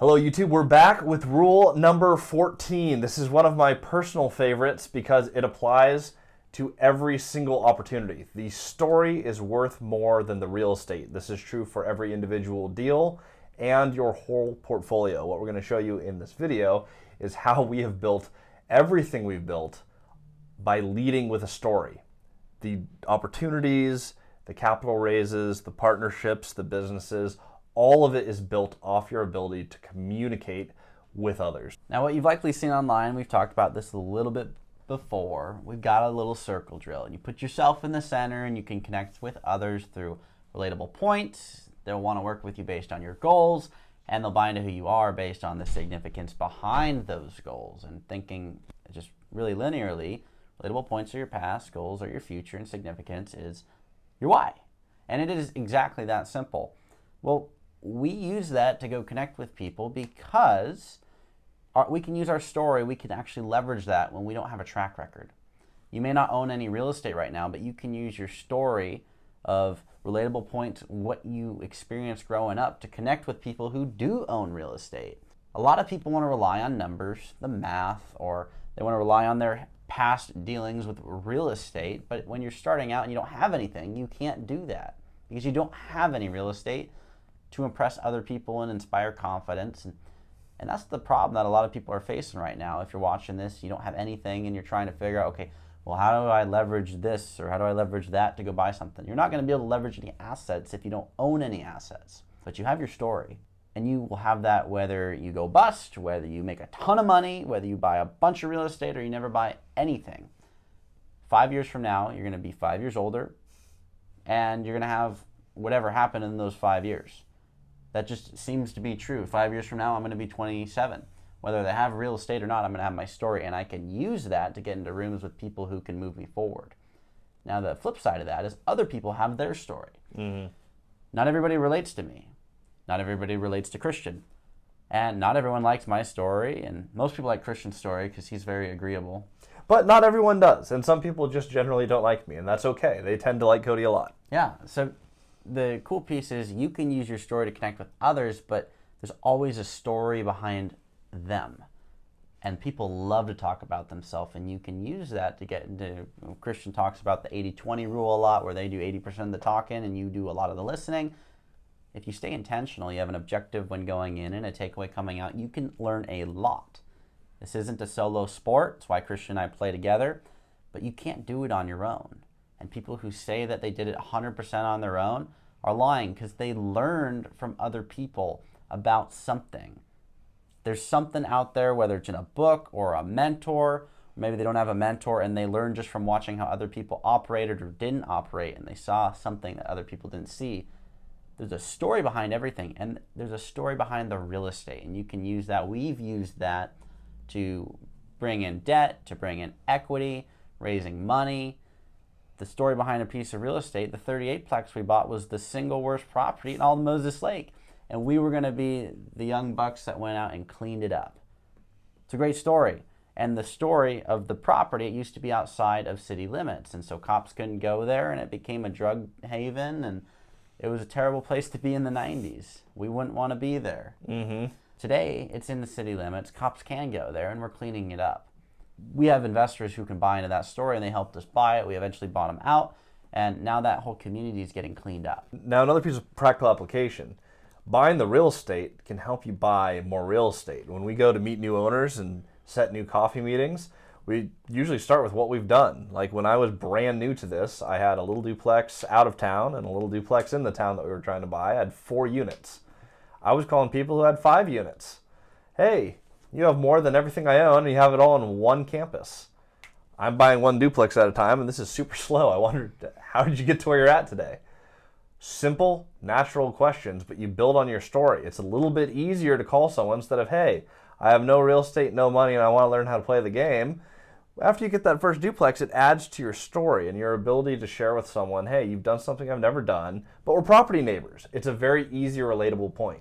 Hello YouTube, we're back with rule number 14. This is one of my personal favorites because it applies to every single opportunity. The story is worth more than the real estate. This is true for every individual deal and your whole portfolio. What we're going to show you in this video is how we have built everything we've built by leading with a story. The opportunities, the capital raises, the partnerships, the businesses, all of it is built off your ability to communicate with others. Now, what you've likely seen online, we've talked about this a little bit before. We've got a little circle drill. You put yourself in the center and you can connect with others through relatable points. They'll want to work with you based on your goals, and they'll buy into who you are based on the significance behind those goals. And thinking just really linearly, relatable points are your past, goals are your future, and significance is your why. And it is exactly that simple. Well, we use that to go connect with people because we can use our story. We can actually leverage that when we don't have a track record. You may not own any real estate right now, but you can use your story of relatable points, what you experienced growing up, to connect with people who do own real estate. A lot of people want to rely on numbers, the math, or they want to rely on their past dealings with real estate. But when you're starting out and you don't have anything, you can't do that because you don't have any real estate to impress other people and inspire confidence. And that's the problem that a lot of people are facing right now. If you're watching this, you don't have anything and you're trying to figure out, okay, well, how do I leverage this or how do I leverage that to go buy something? You're not going to be able to leverage any assets if you don't own any assets. But you have your story, and you will have that whether you go bust, whether you make a ton of money, whether you buy a bunch of real estate or you never buy anything. 5 years from now, you're going to be 5 years older, and you're going to have whatever happened in those 5 years. That just seems to be true. 5 years from now, I'm going to be 27. Whether they have real estate or not, I'm going to have my story, and I can use that to get into rooms with people who can move me forward. Now, the flip side of that is other people have their story. Not everybody relates to me. Not everybody relates to Christian. And not everyone likes my story, and most people like Christian's story because he's very agreeable. But not everyone does, and some people just generally don't like me, and that's okay. They tend to like Cody a lot. Yeah, so the cool piece is you can use your story to connect with others, but there's always a story behind them. And people love to talk about themselves, and you can use that to get into, Christian talks about the 80-20 rule a lot, where they do 80% of the talking and you do a lot of the listening. If you stay intentional, you have an objective when going in and a takeaway coming out, you can learn a lot. This isn't a solo sport. That's why Christian and I play together, but you can't do it on your own. And people who say that they did it 100% on their own are lying because they learned from other people about something. There's something out there, whether it's in a book or a mentor, or maybe they don't have a mentor and they learned just from watching how other people operated or didn't operate, and they saw something that other people didn't see. There's a story behind everything, and there's a story behind the real estate, and you can use that. We've used that to bring in debt, to bring in equity, raising money. The story behind a piece of real estate, the 38-plex we bought was the single worst property in all of Moses Lake. And we were going to be the young bucks that went out and cleaned it up. It's a great story. And the story of the property, it used to be outside of city limits. And so cops couldn't go there, and it became a drug haven. And it was a terrible place to be in the 90s. We wouldn't want to be there. Today, it's in the city limits. Cops can go there, and we're cleaning it up. We have investors who can buy into that story, and they helped us buy it. We eventually bought them out, and now that whole community is getting cleaned up. Now, another piece of practical application. Buying the real estate can help you buy more real estate. When we go to meet new owners and set new coffee meetings, we usually start with what we've done. Like when I was brand new to this, I had a little duplex out of town and a little duplex in the town that we were trying to buy. I had 4 units. I was calling people who had 5 units. Hey, you have more than everything I own, and you have it all on one campus. I'm buying 1 duplex at a time, and this is super slow. I wondered, how did you get to where you're at today? Simple, natural questions, but you build on your story. It's a little bit easier to call someone instead of, hey, I have no real estate, no money, and I want to learn how to play the game. After you get that first duplex, it adds to your story and your ability to share with someone, hey, you've done something I've never done, but we're property neighbors. It's a very easy, relatable point.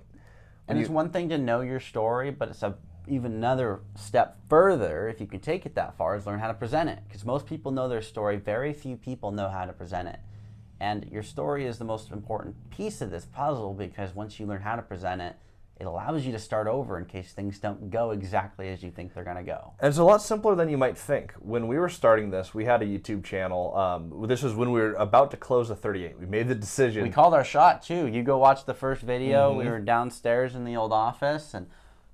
And it's one thing to know your story, but it's even another step further, if you can take it that far, is learn how to present it. Because most people know their story. Very few people know how to present it. And your story is the most important piece of this puzzle, because once you learn how to present it, it allows you to start over in case things don't go exactly as you think they're going to go. And it's a lot simpler than you might think. When we were starting this, we had a YouTube channel. This was when we were about to close the 38. We made the decision. We called our shot too. You go watch the first video. We were downstairs in the old office, and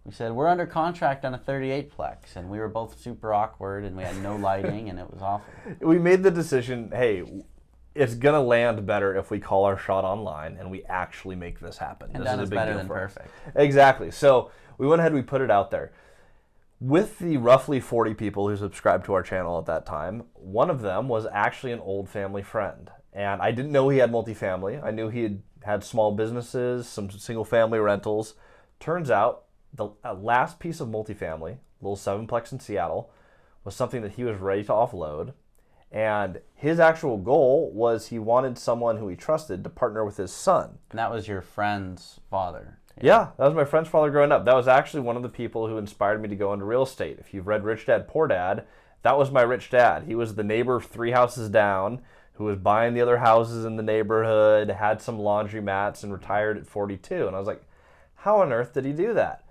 we said, we're under contract on a 38-plex. And we were both super awkward, and we had no lighting, and it was awful. We made the decision, hey, it's going to land better if we call our shot online and we actually make this happen. And this done is is a big better deal than for us. perfect. Exactly. So we went ahead, we put it out there. With the roughly 40 people who subscribed to our channel at that time, one of them was actually an old family friend. And I didn't know he had multifamily. I knew he had small businesses, some single family rentals. Turns out the last piece of multifamily, little 7-plex in Seattle, was something that he was ready to offload. And his actual goal was he wanted someone who he trusted to partner with his son. And that was your friend's father. Yeah, that was my friend's father growing up. That was actually one of the people who inspired me to go into real estate. If you've read Rich Dad, Poor Dad, that was my rich dad. He was the neighbor 3 houses down who was buying the other houses in the neighborhood, had some laundromats, and retired at 42. And I was like, how on earth did he do that?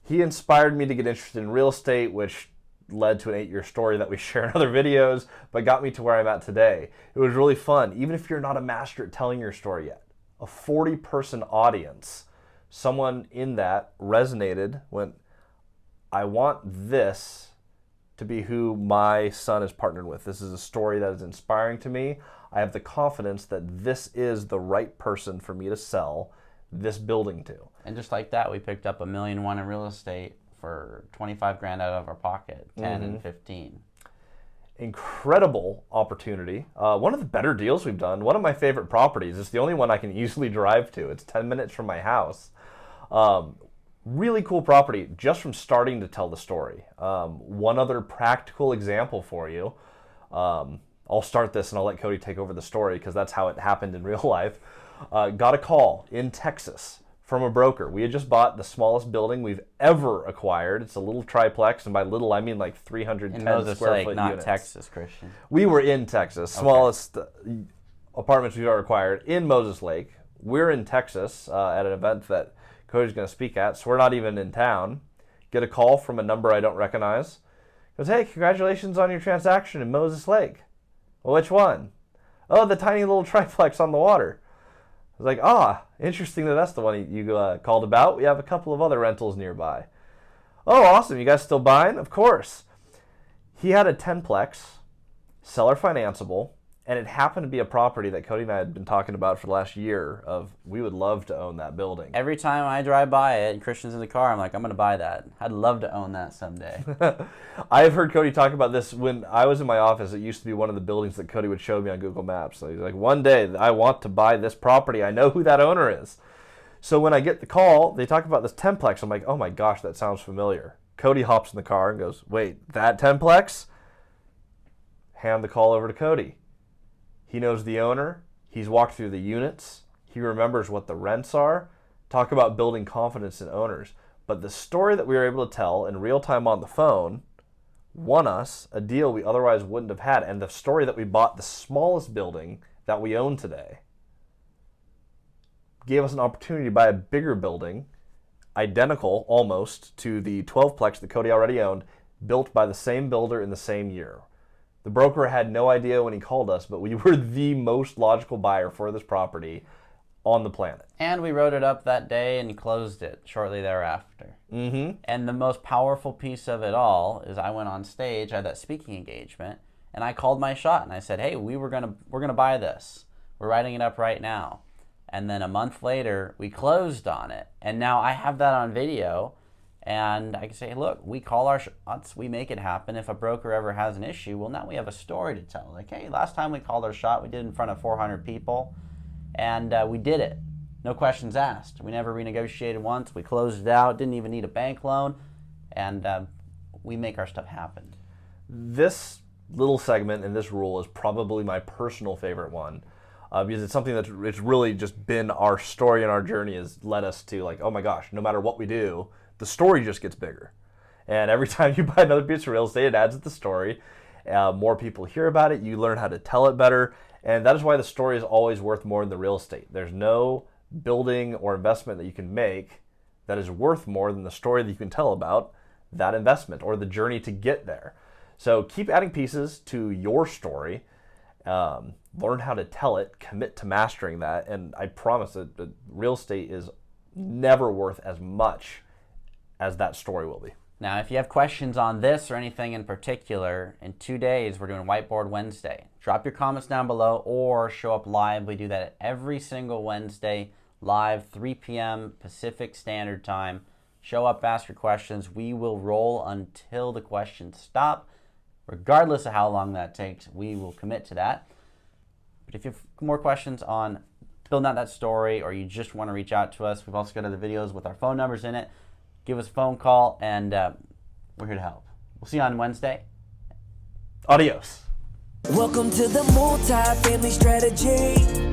He inspired me to get interested in real estate, which led to an 8-year story that we share in other videos, but got me to where I'm at today. It was really fun, even if you're not a master at telling your story yet. A 40-person audience, someone in that resonated, went, I want this to be who my son is partnered with. This is a story that is inspiring to me. I have the confidence that this is the right person for me to sell this building to. And just like that, we picked up $1.1 million in real estate for 25 grand out of our pocket, 10 and 15. Incredible opportunity. One of the better deals we've done. One of my favorite properties. It's the only one I can easily drive to. It's 10 minutes from my house. Really cool property just from starting to tell the story. One other practical example for you. I'll start this and I'll let Cody take over the story because that's how it happened in real life. Got a call in Texas from a broker. We had just bought the smallest building we've ever acquired. It's a little triplex, and by little I mean like 310 in Moses square Lake, foot not units. Texas, Christian. We were in Texas, smallest apartments we've ever acquired in Moses Lake. We're in Texas at an event that Cody's going to speak at, so we're not even in town. Get a call from a number I don't recognize. Goes, hey, congratulations on your transaction in Moses Lake. Well, which one? Oh, the tiny little triplex on the water. I was like, interesting that that's the one you called about. We have a couple of other rentals nearby. Oh, awesome. You guys still buying? Of course. He had a 10-plex, seller financeable, and it happened to be a property that Cody and I had been talking about for the last year of we would love to own that building. Every time I drive by it and Christian's in the car, I'm like, I'm going to buy that. I'd love to own that someday. I've heard Cody talk about this when I was in my office. It used to be one of the buildings that Cody would show me on Google Maps. So he's like, one day I want to buy this property. I know who that owner is. So when I get the call, they talk about this 10-plex. I'm like, oh my gosh, that sounds familiar. Cody hops in the car and goes, wait, that 10-plex? Hand the call over to Cody. He knows the owner. He's walked through the units. He remembers what the rents are. Talk about building confidence in owners. But the story that we were able to tell in real time on the phone won us a deal we otherwise wouldn't have had. And the story that we bought the smallest building that we own today gave us an opportunity to buy a bigger building, identical almost to the 12-plex that Cody already owned, built by the same builder in the same year. The broker had no idea when he called us, but we were the most logical buyer for this property on the planet. And we wrote it up that day and closed it shortly thereafter. Mm-hmm. And the most powerful piece of it all is I went on stage, I had that speaking engagement, and I called my shot and I said, hey, we're gonna buy this. We're writing it up right now. And then a month later, we closed on it. And now I have that on video. And I can say, look, we call our shots, we make it happen. If a broker ever has an issue, well, now we have a story to tell. Like, hey, last time we called our shot, we did it in front of 400 people, and we did it. No questions asked. We never renegotiated once. We closed it out, didn't even need a bank loan, and we make our stuff happen. This little segment and this rule is probably my personal favorite one because it's something that's it's really just been our story and our journey has led us to like, oh my gosh, no matter what we do, the story just gets bigger. And every time you buy another piece of real estate, it adds to the story. More people hear about it. You learn how to tell it better. And that is why the story is always worth more than the real estate. There's no building or investment that you can make that is worth more than the story that you can tell about that investment or the journey to get there. So keep adding pieces to your story. Learn how to tell it, commit to mastering that, and I promise that real estate is never worth as much as that story will be. Now, if you have questions on this or anything in particular, in 2 days we're doing Whiteboard Wednesday. Drop your comments down below or show up live. We do that every single Wednesday, live, 3 p.m. Pacific Standard Time. Show up, ask your questions. We will roll until the questions stop. Regardless of how long that takes, we will commit to that. But if you have more questions on building out that story, or you just want to reach out to us, we've also got other videos with our phone numbers in it. Give us a phone call, and we're here to help. We'll see you on Wednesday. Adios. Welcome to the Multifamily Strategy.